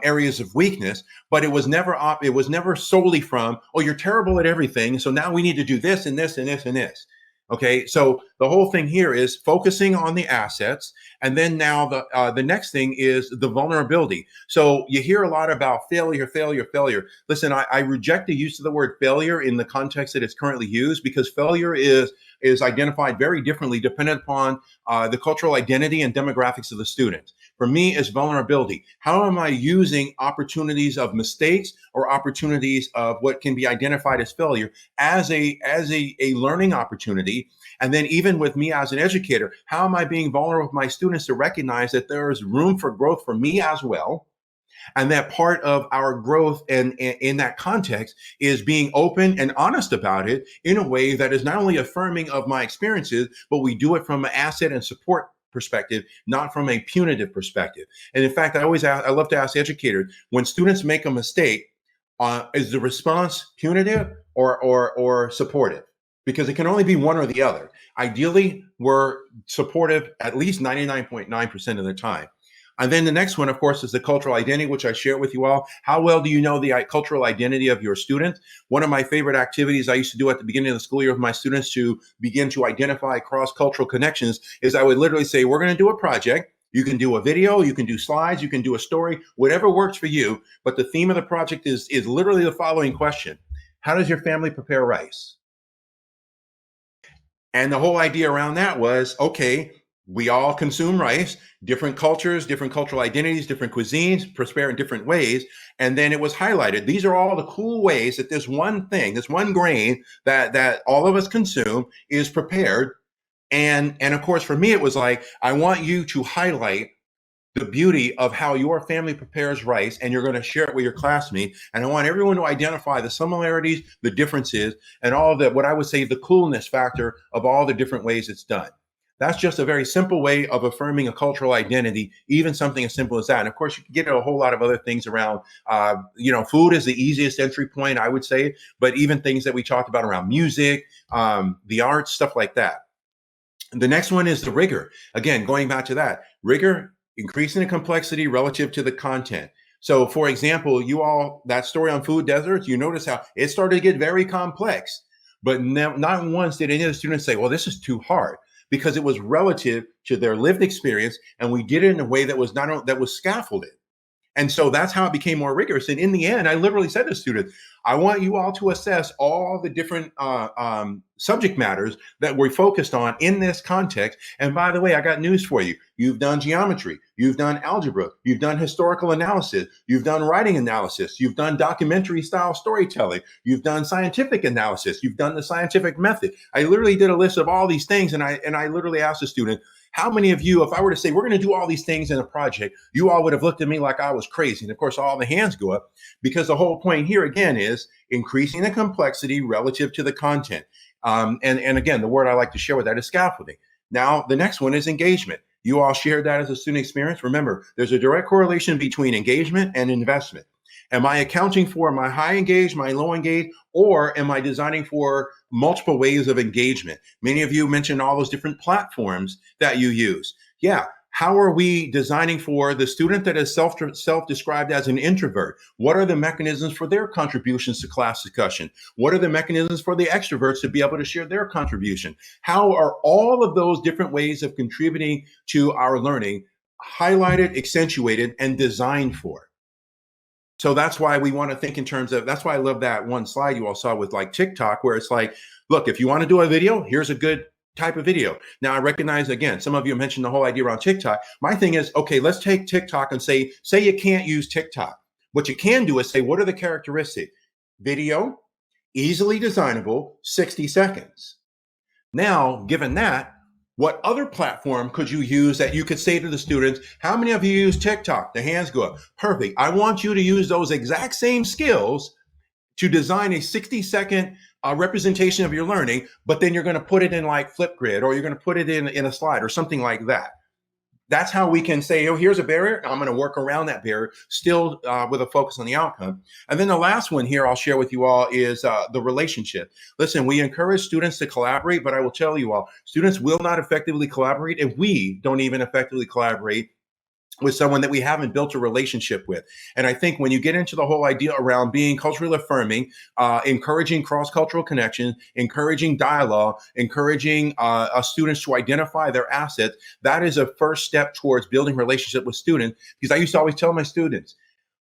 areas of weakness, but it was never solely from, oh, you're terrible at everything, so now we need to do this and this and this and this. Okay, so the whole thing here is focusing on the assets, and then now the next thing is the vulnerability. So you hear a lot about failure, failure, failure. Listen, I reject the use of the word failure in the context that it's currently used, because failure is identified very differently dependent upon the cultural identity and demographics of the students. For me, it's vulnerability. How am I using opportunities of mistakes or opportunities of what can be identified as failure as a learning opportunity? And then even with me as an educator, how am I being vulnerable with my students to recognize that there is room for growth for me as well? And that part of our growth and in that context is being open and honest about it in a way that is not only affirming of my experiences, but we do it from an asset and support perspective, not from a punitive perspective. And in fact, I love to ask educators, when students make a mistake, is the response punitive or supportive? Because it can only be one or the other. Ideally, we're supportive at least 99.9% of the time. And then the next one, of course, is the cultural identity, which I share with you all. How well do you know the cultural identity of your students? One of my favorite activities I used to do at the beginning of the school year with my students to begin to identify cross-cultural connections is I would literally say, we're going to do a project. You can do a video, you can do slides, you can do a story, whatever works for you. But the theme of the project is literally the following question. How does your family prepare rice? And the whole idea around that was, okay, we all consume rice, different cultures, different cultural identities, different cuisines, prepare in different ways. And then it was highlighted. These are all the cool ways that this one thing, this one grain that all of us consume is prepared. And of course, for me, it was like, I want you to highlight the beauty of how your family prepares rice, and you're going to share it with your classmates. And I want everyone to identify the similarities, the differences, and all of what I would say the coolness factor of all the different ways it's done. That's just a very simple way of affirming a cultural identity, even something as simple as that. And of course, you can get a whole lot of other things around, food is the easiest entry point, I would say, but even things that we talked about around music, the arts, stuff like that. The next one is the rigor. Again, going back to that, rigor, increasing the complexity relative to the content. So for example, that story on food deserts, you notice how it started to get very complex, but not once did any of the students say, well, this is too hard. because it was relative to their lived experience, and we did it in a way that was that was scaffolded. And so that's how it became more rigorous. And in the end, I literally said to students, I want you all to assess all the different subject matters that we're focused on in this context. And by the way, I got news for you. You've done geometry, you've done algebra, you've done historical analysis, you've done writing analysis, you've done documentary style storytelling, you've done scientific analysis, you've done the scientific method. I literally did a list of all these things. And I literally asked the student, how many of you, if I were to say, we're going to do all these things in a project, you all would have looked at me like I was crazy? And of course, all the hands go up, because the whole point here again is increasing the complexity relative to the content. And again, the word I like to share with that is scaffolding. Now, the next one is engagement. You all shared that as a student experience. Remember, there's a direct correlation between engagement and investment. Am I accounting for my high engaged, my low engaged, or am I designing for multiple ways of engagement? Many of you mentioned all those different platforms that you use. Yeah. How are we designing for the student that is self-described as an introvert? What are the mechanisms for their contributions to class discussion? What are the mechanisms for the extroverts to be able to share their contribution? How are all of those different ways of contributing to our learning highlighted, accentuated, and designed for? So that's why we want to think in terms of, that's why I love that one slide you all saw with like TikTok, where it's like, look, if you want to do a video, here's a good type of video. Now, I recognize, again, some of you mentioned the whole idea around TikTok. My thing is, okay, let's take TikTok and say you can't use TikTok. What you can do is say, what are the characteristics? Video, easily designable, 60 seconds. Now, given that, what other platform could you use that you could say to the students, how many of you use TikTok? The hands go up. Perfect. I want you to use those exact same skills to design a 60-second representation of your learning, but then you're going to put it in like Flipgrid, or you're going to put it in a slide or something like that. That's how we can say, oh, here's a barrier. I'm going to work around that barrier, still with a focus on the outcome. And then the last one here I'll share with you all is the relationship. Listen, we encourage students to collaborate, but I will tell you all, students will not effectively collaborate if we don't even effectively collaborate with someone that we haven't built a relationship with. And I think when you get into the whole idea around being culturally affirming, encouraging cross-cultural connections, encouraging dialogue, encouraging students to identify their assets, that is a first step towards building relationship with students. Because I used to always tell my students,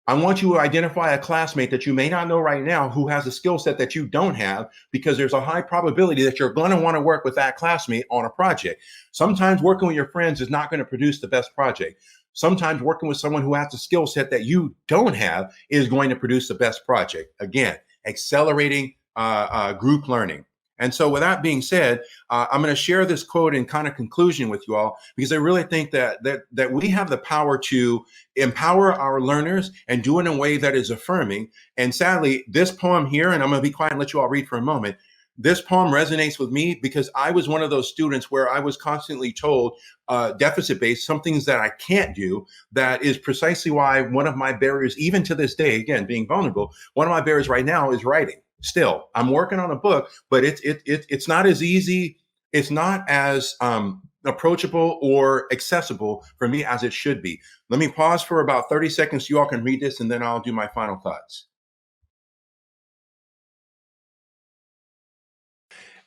I want you to identify a classmate that you may not know right now who has a skill set that you don't have, because there's a high probability that you're going to want to work with that classmate on a project. Sometimes working with your friends is not going to produce the best project. Sometimes working with someone who has a skill set that you don't have is going to produce the best project. Again, accelerating group learning. And so with that being said, I'm going to share this quote in kind of conclusion with you all, because I really think that we have the power to empower our learners and do it in a way that is affirming. And sadly, this poem here, and I'm going to be quiet and let you all read for a moment. This poem resonates with me because I was one of those students where I was constantly told deficit-based, some things that I can't do. That is precisely why one of my barriers, even to this day, again, being vulnerable, one of my barriers right now is writing. Still, I'm working on a book, but it's not as easy. It's not as approachable or accessible for me as it should be. Let me pause for about 30 seconds. You all can read this, and then I'll do my final thoughts.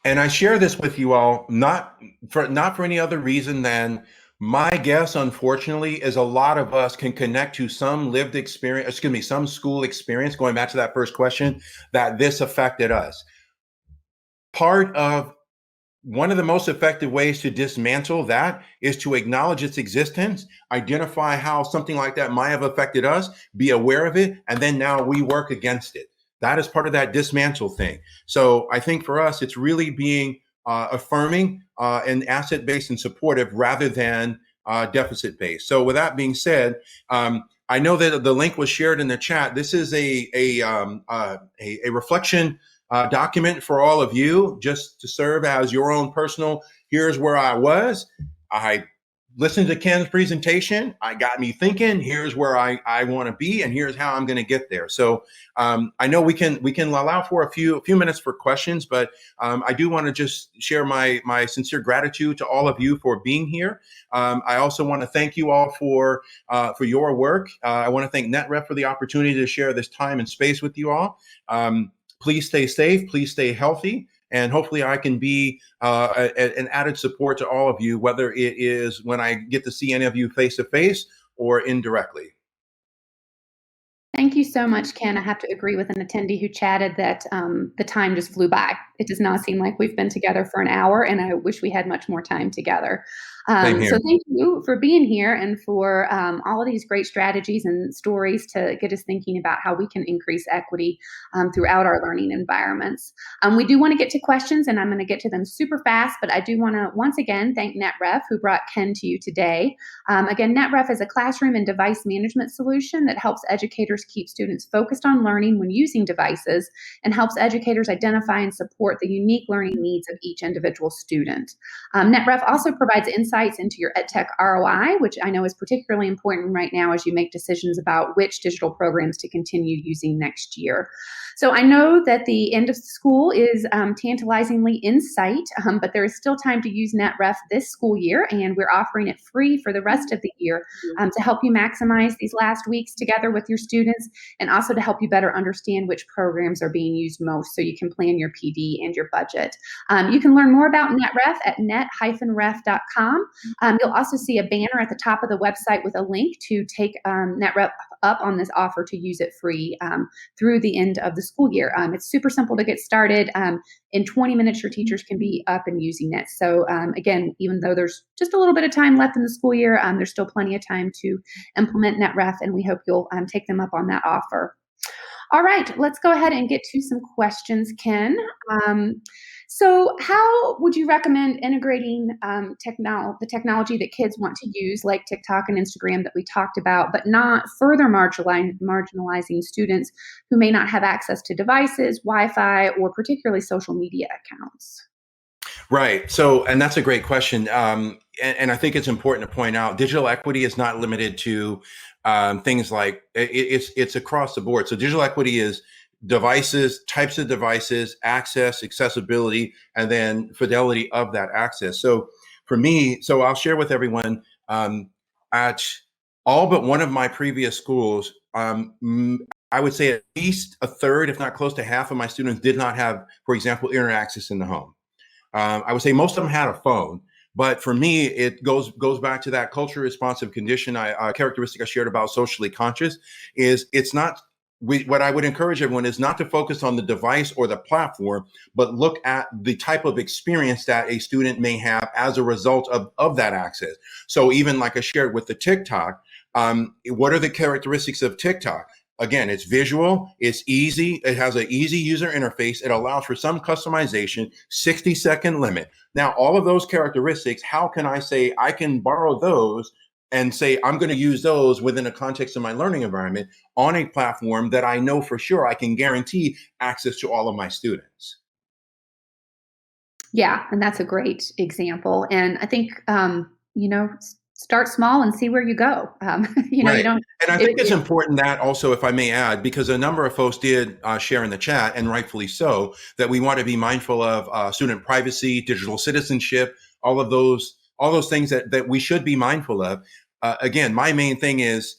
And I share this with you all not for any other reason than my guess, unfortunately, is a lot of us can connect to some lived experience, some school experience, going back to that first question, that this affected us. Part of one of the most effective ways to dismantle that is to acknowledge its existence, identify how something like that might have affected us, be aware of it, and then now we work against it. That is part of that dismantle thing. So I think for us, it's really being affirming and asset-based and supportive rather than deficit-based. So with that being said, I know that the link was shared in the chat. This is a reflection document for all of you, just to serve as your own personal, here's where I was. I listened to Ken's presentation. I got me thinking, here's where I want to be, and here's how I'm going to get there. So I know we can allow for a few minutes for questions, but I do want to just share my sincere gratitude to all of you for being here. I also want to thank you all for your work. I want to thank NetRef for the opportunity to share this time and space with you all. Please stay safe. Please stay healthy. and hopefully I can be an added support to all of you, whether it is when I get to see any of you face to face or indirectly. Thank you so much, Ken. I have to agree with an attendee who chatted that the time just flew by. It does not seem like we've been together for an hour, and I wish we had much more time together. Same here. So thank you for being here and for all of these great strategies and stories to get us thinking about how we can increase equity throughout our learning environments. We do want to get to questions, and I'm going to get to them super fast, but I do want to once again thank NetRef, who brought Ken to you today. Again, NetRef is a classroom and device management solution that helps educators keep students focused on learning when using devices and helps educators identify and support the unique learning needs of each individual student. NetRef also provides insights into your EdTech ROI, which I know is particularly important right now as you make decisions about which digital programs to continue using next year. So I know that the end of school is tantalizingly in sight, but there is still time to use NetRef this school year, and we're offering it free for the rest of the year to help you maximize these last weeks together with your students, and also to help you better understand which programs are being used most so you can plan your PD and your budget. You can learn more about NetRef at net-ref.com. You'll also see a banner at the top of the website with a link to take NetRef up on this offer to use it free through the end of the school year. It's super simple to get started. In 20 minutes, your teachers can be up and using it. So again, even though there's just a little bit of time left in the school year, there's still plenty of time to implement NetRef, and we hope you'll take them up on that offer. All right, let's go ahead and get to some questions, Ken. So how would you recommend integrating the technology that kids want to use, like TikTok and Instagram that we talked about, but not further marginalizing students who may not have access to devices, Wi-Fi, or particularly social media accounts? Right. So, and that's a great question. And I think it's important to point out digital equity is not limited to things like it's across the board. So digital equity is devices, types of devices, access, accessibility, and then fidelity of that access. So for me, so I'll share with everyone at all but one of my previous schools, I would say at least a third, if not close to half of my students did not have, for example, internet access in the home. I would say most of them had a phone, but for me, it goes back to that culture responsive condition. Characteristic I shared about socially conscious is it's not. What I would encourage everyone is not to focus on the device or the platform, but look at the type of experience that a student may have as a result of that access. So even like I shared with the TikTok, what are the characteristics of TikTok? Again, it's visual, it's easy, it has an easy user interface, it allows for some customization, 60-second limit. Now, all of those characteristics, how can I say I can borrow those and say I'm going to use those within a context of my learning environment on a platform that I know for sure I can guarantee access to all of my students? Yeah, and that's a great example. And I think, start small and see where you go. You Right. don't. And I think it's It, important that also, if I may add, because a number of folks did share in the chat, and rightfully so, that we want to be mindful of student privacy, digital citizenship, all those things that we should be mindful of. Again, my main thing is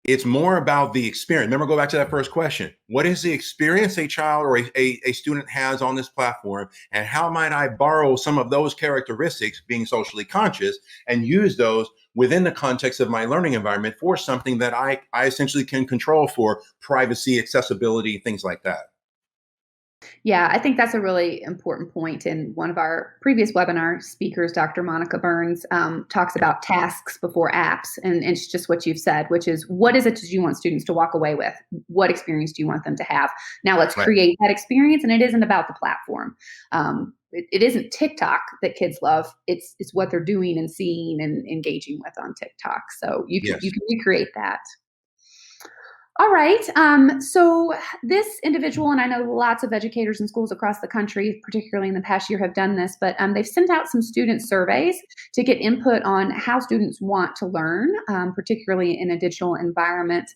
it's more about the experience. Remember, go back to that first question. What is the experience a child or a student has on this platform? And how might I borrow some of those characteristics, being socially conscious, and use those within the context of my learning environment for something that I essentially can control for privacy, accessibility, things like that? Yeah, I think that's a really important point. And one of our previous webinar speakers, Dr. Monica Burns, talks about tasks before apps. And it's just what you've said, which is what is it that you want students to walk away with? What experience do you want them to have? Now let's Right. create that experience. And it isn't about the platform. It isn't TikTok that kids love. It's what they're doing and seeing and engaging with on TikTok. So you Yes. can recreate that. All right. So this individual, and I know lots of educators in schools across the country, particularly in the past year, have done this, but they've sent out some student surveys to get input on how students want to learn, particularly in a digital environment.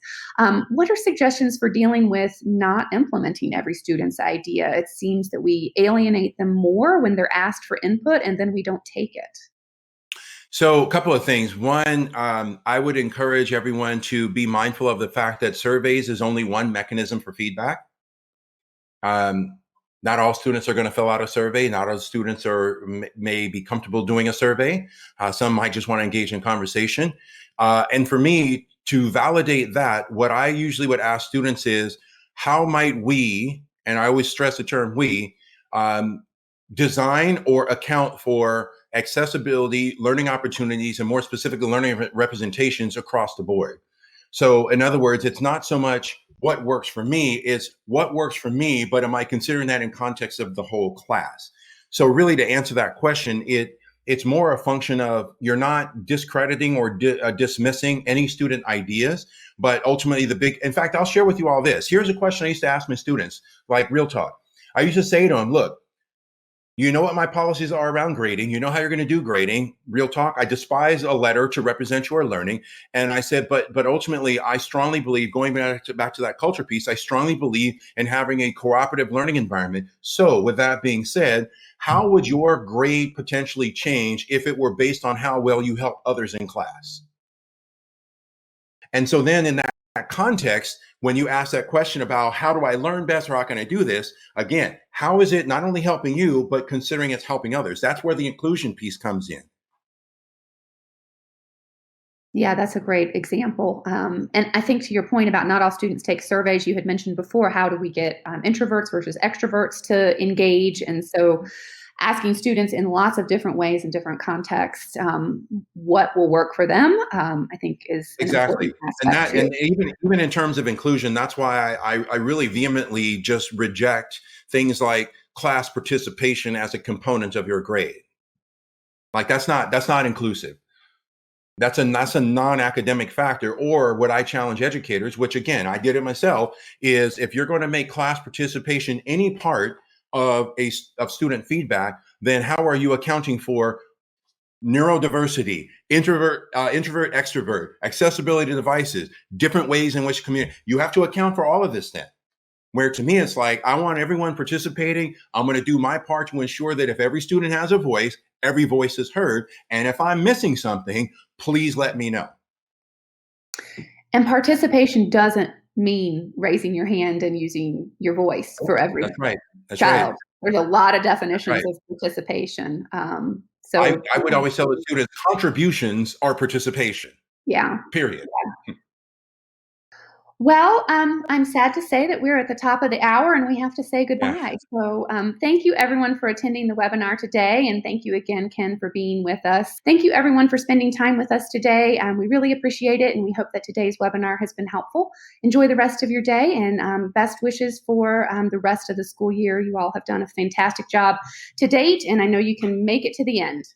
What are suggestions for dealing with not implementing every student's idea? It seems that we alienate them more when they're asked for input and then we don't take it. So, a couple of things. One, I would encourage everyone to be mindful of the fact that surveys is only one mechanism for feedback. Um, Not all students are going to fill out a survey. Not all students may be comfortable doing a survey. Some might just want to engage in conversation. And for me, to validate that, what I usually would ask students is, how might we, and I always stress the term we, design or account for accessibility, learning opportunities, and more specifically, learning representations across the board. So in other words, it's not so much what works for me, it's what works for me, but am I considering that in context of the whole class? So really, to answer that question, it's more a function of, you're not discrediting or dismissing any student ideas, but ultimately in fact, I'll share with you all this. Here's a question I used to ask my students, like real talk. I used to say to them, look, you know what my policies are around grading. You know how you're going to do grading. Real talk. I despise a letter to represent your learning. And I said, but ultimately, I strongly believe, going back to that culture piece, I strongly believe in having a cooperative learning environment. So with that being said, how would your grade potentially change if it were based on how well you help others in class? And so then in that context, when you ask that question about how do I learn best, or how can I do this, again, how is it not only helping you, but considering it's helping others? That's where the inclusion piece comes in. Yeah, that's a great example. And I think to your point about not all students take surveys, you had mentioned before, how do we get introverts versus extroverts to engage? And so asking students in lots of different ways in different contexts what will work for them, I think is an Exactly. important aspect too. And even in terms of inclusion, that's why I really vehemently just reject things like class participation as a component of your grade. Like that's not inclusive. That's a non-academic factor. Or what I challenge educators, which again, I did it myself, is if you're going to make class participation any part of student feedback, then how are you accounting for neurodiversity, introvert, extrovert, accessibility to devices, different ways in which to communicate? You have to account for all of this then. Where to me, it's like, I want everyone participating. I'm going to do my part to ensure that if every student has a voice, every voice is heard. And if I'm missing something, please let me know. And participation doesn't mean raising your hand and using your voice for every That's right. That's child. right. There's a lot of definitions Right. of participation. I would always tell the students, contributions are participation, Yeah. period. Well, I'm sad to say that we're at the top of the hour and we have to say Yeah. goodbye. So thank you everyone for attending the webinar today. And thank you again, Ken, for being with us. Thank you everyone for spending time with us today. We really appreciate it. And we hope that today's webinar has been helpful. Enjoy the rest of your day and best wishes for the rest of the school year. You all have done a fantastic job to date. And I know you can make it to the end.